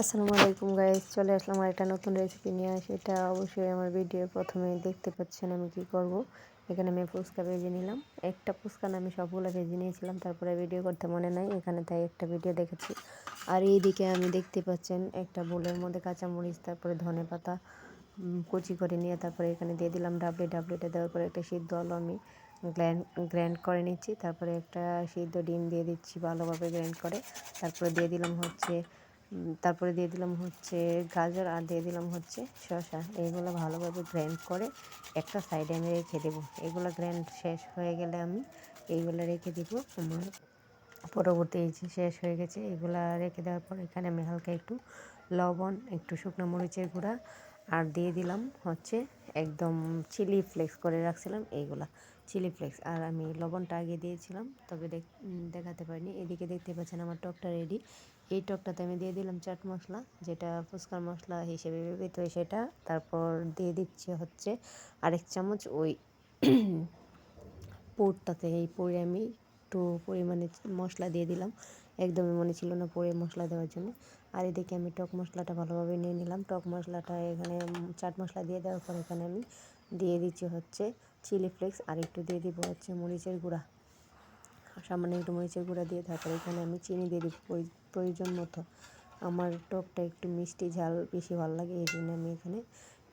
আসসালামু আলাইকুম গাইস, চলে আসলাম আর একটা নতুন রেসিপি নিয়ে। সেটা অবশ্যই আমার ভিডিও প্রথমে দেখতে পাচ্ছেন আমি কি করব। এখানে আমি ফুচকা ভেজে নিলাম। একটা ফুচকা না, আমি সবগুলো ভেজে নিয়েছিলাম, তারপরে ভিডিও করতে মনে নাই এখানে, তাই একটা ভিডিও দেখেছি। আর এইদিকে আমি দেখতে পাচ্ছেন একটা বোলের মধ্যে কাঁচামরিচ, তারপরে ধনেপাতা কুচি করে নিয়ে তারপরে এখানে দিয়ে দিলাম ডাবলিটা দেওয়ার পরে একটা সিদ্ধ আলু আমি গ্র্যান্ড করে নিচ্ছি। তারপরে একটা সিদ্ধ ডিম দিয়ে দিচ্ছি ভালোভাবে গ্র্যান্ড করে। তারপরে দিয়ে দিলাম হচ্ছে গাজর, আর দিয়ে দিলাম হচ্ছে শসা। এইগুলো ভালোভাবে গ্র্যান্ড করে একটা সাইডে আমি রেখে দেবো। এগুলো গ্র্যান্ড শেষ হয়ে গেলে আমি এইগুলো রেখে দিব। আমার পরবর্তী শেষ হয়ে গেছে। এগুলা রেখে দেওয়ার পর এখানে আমি হালকা একটু লবণ, একটু শুকনো মরিচের গুঁড়া, আর দিয়ে দিলাম হচ্ছে একদম চিলি ফ্লেক্স করে রাখছিলাম এইগুলা চিলি ফ্লেক্স। আর আমি লবণটা আগে দিয়েছিলাম, তবে দেখাতে পারিনি। এদিকে দেখতে পাচ্ছেন আমার টকটা রেডি। এই টকটাতে আমি দিয়ে দিলাম চাট মশলা, যেটা ফুচকার মশলা হিসেবে ব্যবহৃত হয় সেটা। তারপর দিয়ে দিচ্ছি হচ্ছে আরেক চামচ ওই পুরটাতে। এই পুরে আমি একটু পরিমাণে মশলা দিয়ে দিলাম, একদমই মনে ছিল না পুরে মশলা দেওয়ার জন্য। আর এদিকে আমি টক মশলাটা ভালোভাবে নিয়ে নিলাম। টক মশলাটা এখানে চাট মশলা দিয়ে দেওয়ার পর এখানে আমি দিয়ে দিচ্ছি হচ্ছে চিলি ফ্লেক্স, আর একটু দিয়ে দিব হচ্ছে মরিচের গুঁড়া, সামান্য একটু মরিচের গুঁড়া দিয়ে তারপরে এখানে আমি চিনি দিয়ে দিব প্রয়োজন মতো। আমার টকটা একটু মিষ্টি ঝাল বেশি ভালো লাগে, এই জন্য আমি এখানে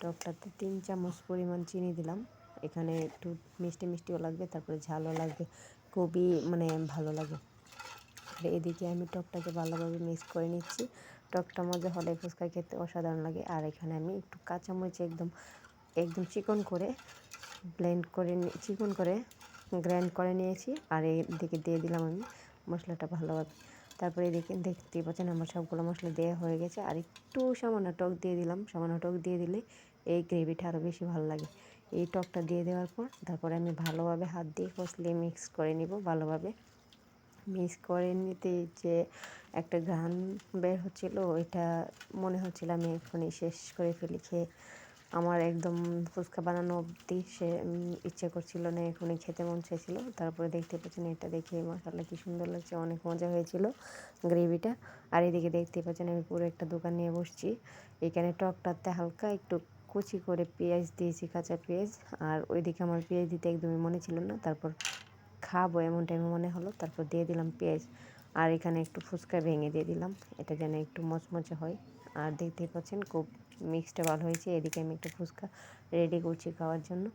টকটাতে 3 চামচ পরিমাণ চিনি দিলাম। এখানে একটু মিষ্টিও লাগবে, তারপরে ঝালও লাগবে, খুবই ভালো লাগে। আর এদিকে আমি টকটাকে ভালোভাবে মিক্স করে নিচ্ছি। টকটা মজা হলে ফুচকা খেতে অসাধারণ লাগে। আর এখানে আমি একটু কাঁচামরিচ একদম চিকন করে গ্রাইন্ড করে নিয়েছি। আর এদিকে দিয়ে দিলাম আমি মশলাটা ভালোভাবে। তারপরে এদিকে দেখতেই পাচ্ছেন আমার সবগুলো মশলা দেওয়া হয়ে গেছে। আর একটু সামান্য টক দিয়ে দিলাম। সামান্য টক দিয়ে দিলে এই গ্রেভিটা আরও বেশি ভালো লাগে। এই টকটা দিয়ে দেওয়ার পর তারপরে আমি ভালোভাবে হাত দিয়ে কষলিয়ে মিক্স করে নিব। ভালোভাবে মিক্স করে নিতে যে একটা ঘ্রাণ বের হচ্ছিলো, ওইটা মনে হচ্ছিল আমি এখনই শেষ করে ফেলি খেয়ে। আমার একদম ফুচকা বানানো অবধি ইচ্ছে করছিল না, এখনই খেতে মন চাইছিল। তারপরে দেখতে পাচ্ছেন এটা দেখে মাশাআল্লাহ কি সুন্দর লাগছে, অনেক মজা হয়েছিল গ্রেভিটা। আর এদিকে দেখতে পাচ্ছেন আমি পুরো একটা দোকান নিয়ে বসছি। এখানে টকটাতে হালকা একটু কুচি করে পেঁয়াজ দিয়েছি, কাঁচা পেঁয়াজ। আর ওইদিকে আমার পেঁয়াজ দিতে একদমই মনে ছিল না, তারপর খাবো এমন টাইমে মনে হলো, তারপর দিয়ে দিলাম পেঁয়াজ। আর এখানে একটু ফুচকা ভেঙে দিয়ে দিলাম, এটা যেন একটু মচমচে হয়। আর দেখতেই পাচ্ছেন খুব মিক্সটা ভালো হয়েছে। এদিকে আমি একটা ফুচকা রেডি করছি খাওয়ার জন্য।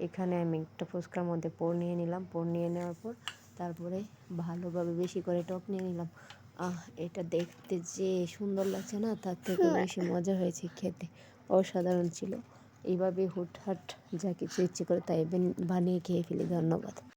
এখানে আমি একটা ফুচকার মধ্যে পোর নিয়ে নিলাম। পোর নিয়ে নেওয়ার পর তারপরে ভালোভাবে বেশি করে টক নিয়ে নিলাম। এটা দেখতে যে সুন্দর লাগছে না, তার থেকে বেশি মজা হয়েছে খেতে, অসাধারণ ছিল। এইভাবে হুটহাট যা কিছু ইচ্ছে করে তাই বানিয়ে খেয়ে ফেলি। ধন্যবাদ।